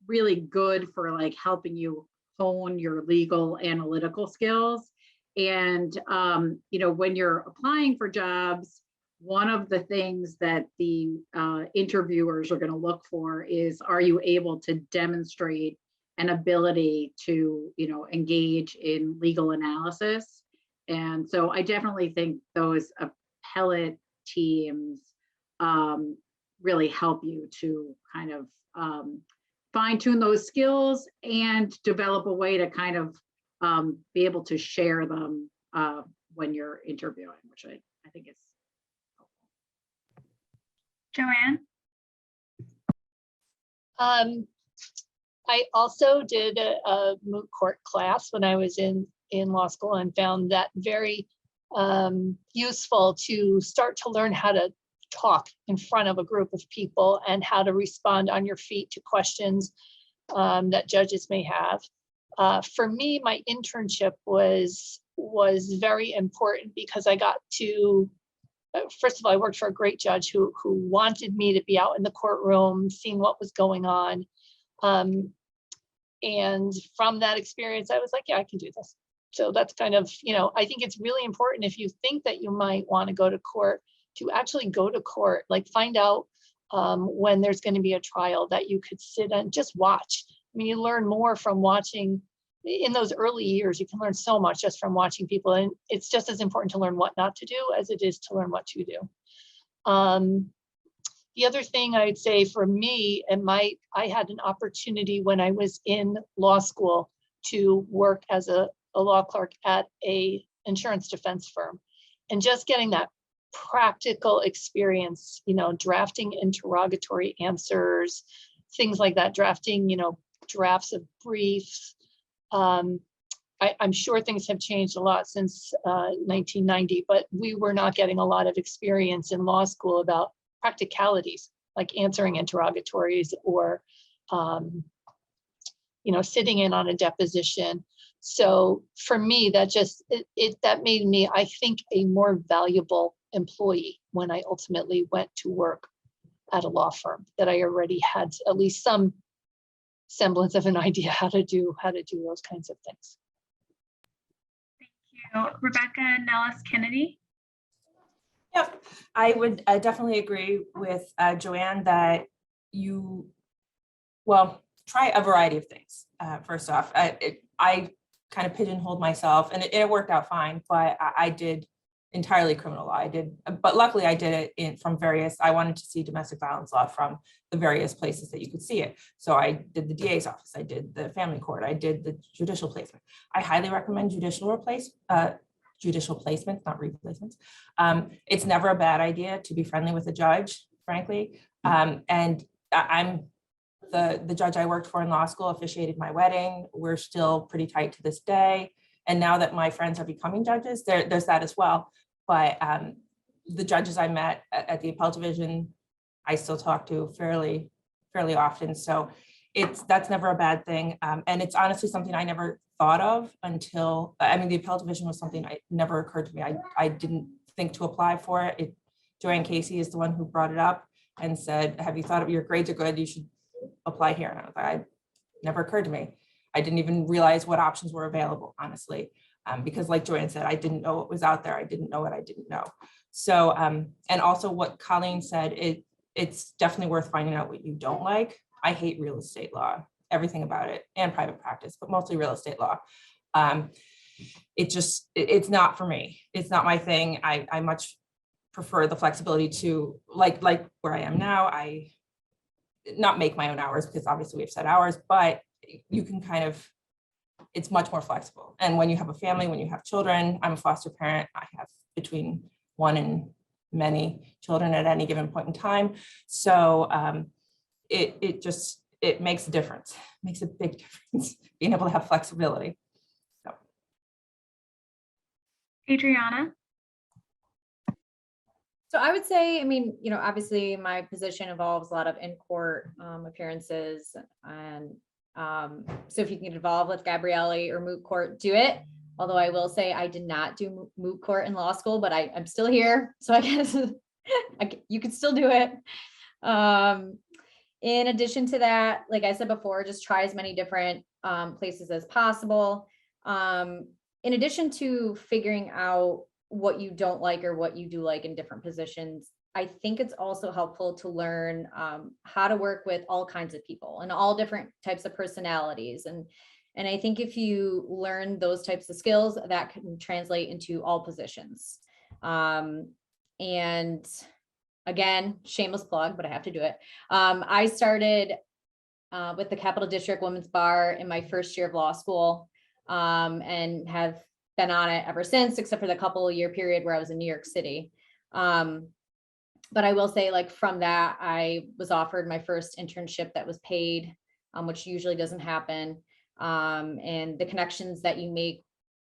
really good for helping you hone your legal analytical skills. And when you're applying for jobs, one of the things that the interviewers are going to look for is, are you able to demonstrate an ability to engage in legal analysis? And so I definitely think those appellate teams really help you to kind of fine tune those skills and develop a way to kind of be able to share them when you're interviewing, which I think is helpful. Joanne? I also did a moot court class when I was in law school and found that very useful to start to learn how to talk in front of a group of people and how to respond on your feet to questions that judges may have. For me, my internship was very important because I got to, first of all, I worked for a great judge who wanted me to be out in the courtroom, seeing what was going on. And from that experience, I was like, yeah, I can do this. So that's kind of, I think it's really important if you think that you might want to go to court, to actually go to court, find out when there's going to be a trial that you could sit and just watch mean, you learn more from watching. In those early years, you can learn so much just from watching people, and it's just as important to learn what not to do as it is to learn what to do. The other thing I'd say for me, I had an opportunity when I was in law school to work as a law clerk at a insurance defense firm, and just getting that practical experience, drafting interrogatory answers, things like that, drafting, drafts of briefs. I'm sure things have changed a lot since 1990, but we were not getting a lot of experience in law school about practicalities like answering interrogatories or, sitting in on a deposition. So for me, that made me, I think, a more valuable employee when I ultimately went to work at a law firm, that I already had at least some semblance of an idea how to do those kinds of things. Thank you. Rebekah, Nellis, Kennedy. Yep, I would definitely agree with Joanne that try a variety of things. First off, I kind of pigeonholed myself, and it worked out fine, but I did entirely criminal law. But luckily I did it from various, I wanted to see domestic violence law from the various places that you could see it. So I did the DA's office, I did the family court, I did the judicial placement. I highly recommend judicial placements, not replacements. It's never a bad idea to be friendly with a judge, frankly. And I'm the judge I worked for in law school officiated my wedding. We're still pretty tight to this day. And now that my friends are becoming judges, there's that as well. But the judges I met at the appellate division, I still talk to fairly often. So that's never a bad thing. And it's honestly something I never thought of until, the appellate division was something that never occurred to me. I didn't think to apply for it. Joanne Casey is the one who brought it up and said, have you thought of, your grades are good, you should apply here. And I was like, it never occurred to me. I didn't even realize what options were available, honestly, because like Joanne said, I didn't know what was out there. I didn't know what I didn't know. So, and also what Colleen said, it's definitely worth finding out what you don't like. I hate real estate law, everything about it, and private practice, but mostly real estate law. It's not for me. It's not my thing. I much prefer the flexibility to, like where I am now, I not make my own hours, because obviously we have set hours, but you can it's much more flexible. And when you have a family, when you have children, I'm a foster parent, I have between one and many children at any given point in time. So it makes a difference, it makes a big difference, being able to have flexibility. So. Andreanna. So I would say, obviously my position involves a lot of in-court appearances. And so if you can get involved with Gabrielli or moot court, do it. Although I will say I did not do moot court in law school, but I'm still here. So I guess you can still do it. In addition to that, like I said before, just try as many different places as possible. In addition to figuring out what you don't like or what you do like in different positions, I think it's also helpful to learn how to work with all kinds of people and all different types of personalities. And I think if you learn those types of skills, that can translate into all positions. And again, shameless plug, but I have to do it. I started with the Capital District Women's Bar in my first year of law school, and have been on it ever since, except for the couple of year period where I was in New York City. But I will say, like, from that, I was offered my first internship that was paid, which usually doesn't happen. And the connections that you make,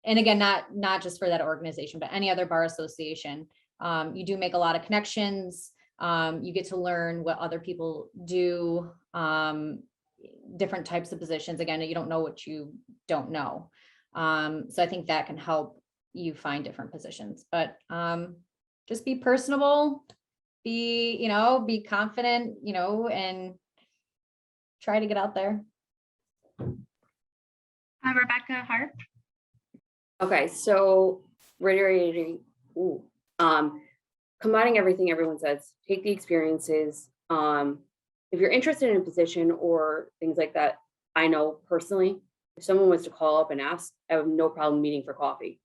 and again, not just for that organization, but any other bar association, you do make a lot of connections. You get to learn what other people do, different types of positions. Again, you don't know what you don't know. So I think that can help you find different positions, but just be personable, be confident, and try to get out there. Rebekah, Harp. Okay, so reiterating, combining everything everyone says, take the experiences. If you're interested in a position or things like that, I know personally, if someone was to call up and ask, I have no problem meeting for coffee.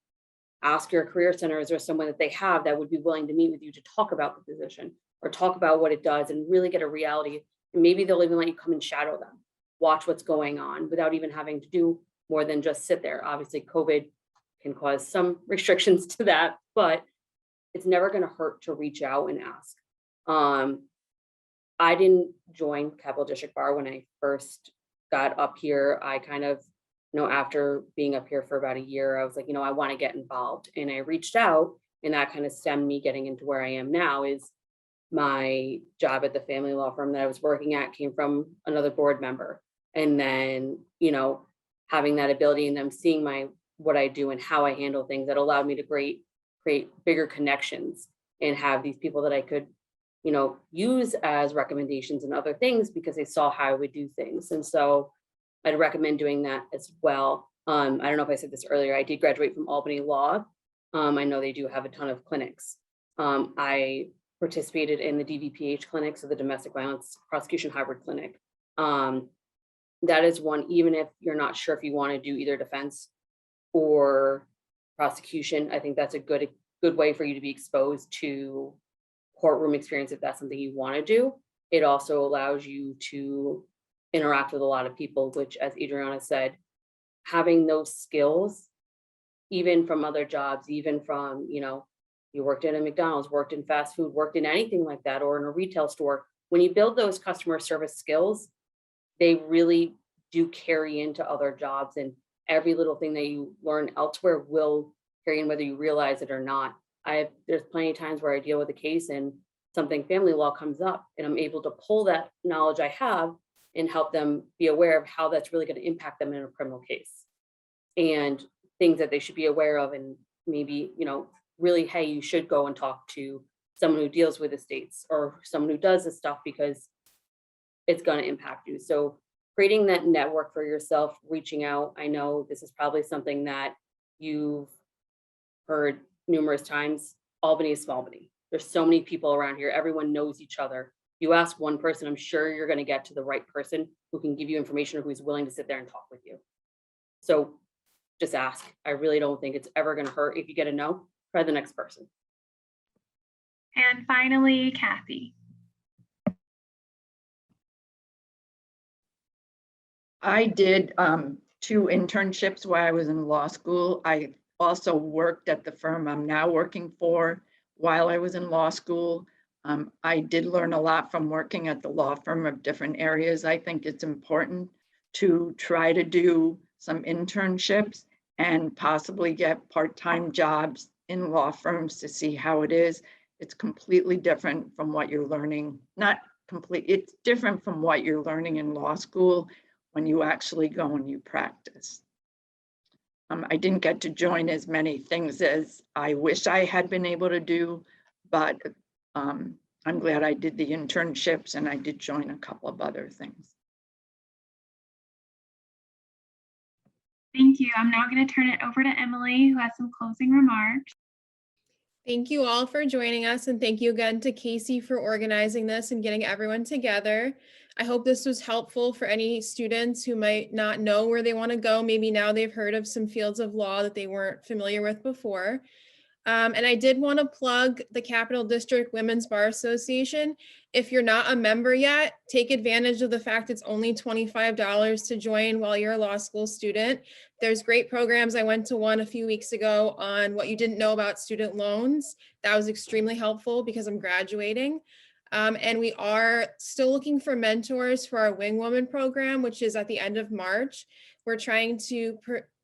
Ask your career center, is there someone that they have that would be willing to meet with you to talk about the position or talk about what it does and really get a reality. And maybe they'll even let you come and shadow them, watch what's going on without even having to do more than just sit there. Obviously, COVID can cause some restrictions to that, but it's never going to hurt to reach out and ask. I didn't join Capital District Bar when I first got up here. I kind of, after being up here for about a year, I was like, I want to get involved. And I reached out, and that kind of stemmed me getting into where I am now. Is my job at the family law firm that I was working at came from another board member. And then, having that ability and them seeing what I do and how I handle things, that allowed me to create bigger connections and have these people that I could, use as recommendations and other things because they saw how I would do things. And so I'd recommend doing that as well. I don't know if I said this earlier, I did graduate from Albany Law. I know they do have a ton of clinics. I participated in the DVPH clinic, so the Domestic Violence Prosecution Hybrid Clinic. That is one, even if you're not sure if you want to do either defense or prosecution, I think that's a good way for you to be exposed to courtroom experience if that's something you want to do. It also allows you to interact with a lot of people, which, as Andreanna said, having those skills, even from other jobs, even from, you worked at a McDonald's, worked in fast food, worked in anything like that, or in a retail store, when you build those customer service skills, they really do carry into other jobs, and every little thing that you learn elsewhere will carry in whether you realize it or not. There's plenty of times where I deal with a case and something family law comes up, and I'm able to pull that knowledge I have and help them be aware of how that's really going to impact them in a criminal case and things that they should be aware of. And maybe, really, hey, you should go and talk to someone who deals with estates or someone who does this stuff because it's going to impact you. So creating that network for yourself, reaching out. I know this is probably something that you've heard numerous times. Albany is Albany. There's so many people around here. Everyone knows each other. You ask one person, I'm sure you're going to get to the right person who can give you information or who's willing to sit there and talk with you. So just ask. I really don't think it's ever going to hurt. If you get a no, try the next person. And finally, Cathy. I did 2 internships while I was in law school. I also worked at the firm I'm now working for while I was in law school. I did learn a lot from working at the law firm of different areas. I think it's important to try to do some internships and possibly get part-time jobs in law firms to see how it is. It's completely different from what you're learning. It's different from what you're learning in law school when you actually go and you practice. I didn't get to join as many things as I wish I had been able to do, but I'm glad I did the internships and I did join a couple of other things. Thank you. I'm now going to turn it over to Emily, who has some closing remarks. Thank you all for joining us, and thank you again to Casey for organizing this and getting everyone together. I hope this was helpful for any students who might not know where they want to go. Maybe now they've heard of some fields of law that they weren't familiar with before. And I did want to plug the Capital District Women's Bar Association. If you're not a member yet, take advantage of the fact it's only $25 to join while you're a law school student. There's great programs. I went to one a few weeks ago on what you didn't know about student loans. That was extremely helpful because I'm graduating. And we are still looking for mentors for our Wing Woman program, which is at the end of March. We're trying to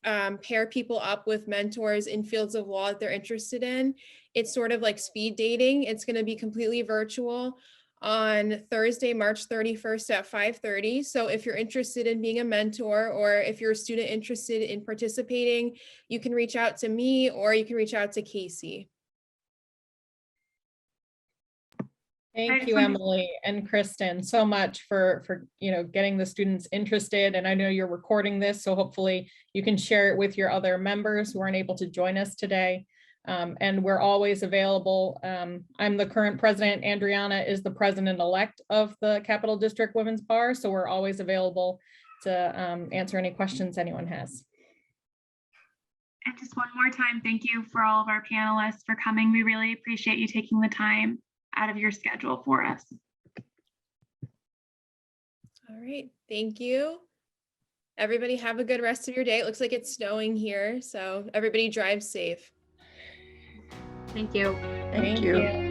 pair people up with mentors in fields of law that they're interested in. It's sort of like speed dating. It's going to be completely virtual on Thursday, March 31st at 5:30. So if you're interested in being a mentor, or if you're a student interested in participating, you can reach out to me or you can reach out to Casey. Thank you, Emily and Kristen, so much for getting the students interested. And I know you're recording this, so hopefully you can share it with your other members who aren't able to join us today. And we're always available. I'm the current president. Andreanna is the president-elect of the Capital District Women's Bar, so we're always available to answer any questions anyone has. And just one more time, thank you for all of our panelists for coming. We really appreciate you taking the time out of your schedule for us. All right, thank you. Everybody have a good rest of your day. It looks like it's snowing here, so everybody drive safe. Thank you. Thank you.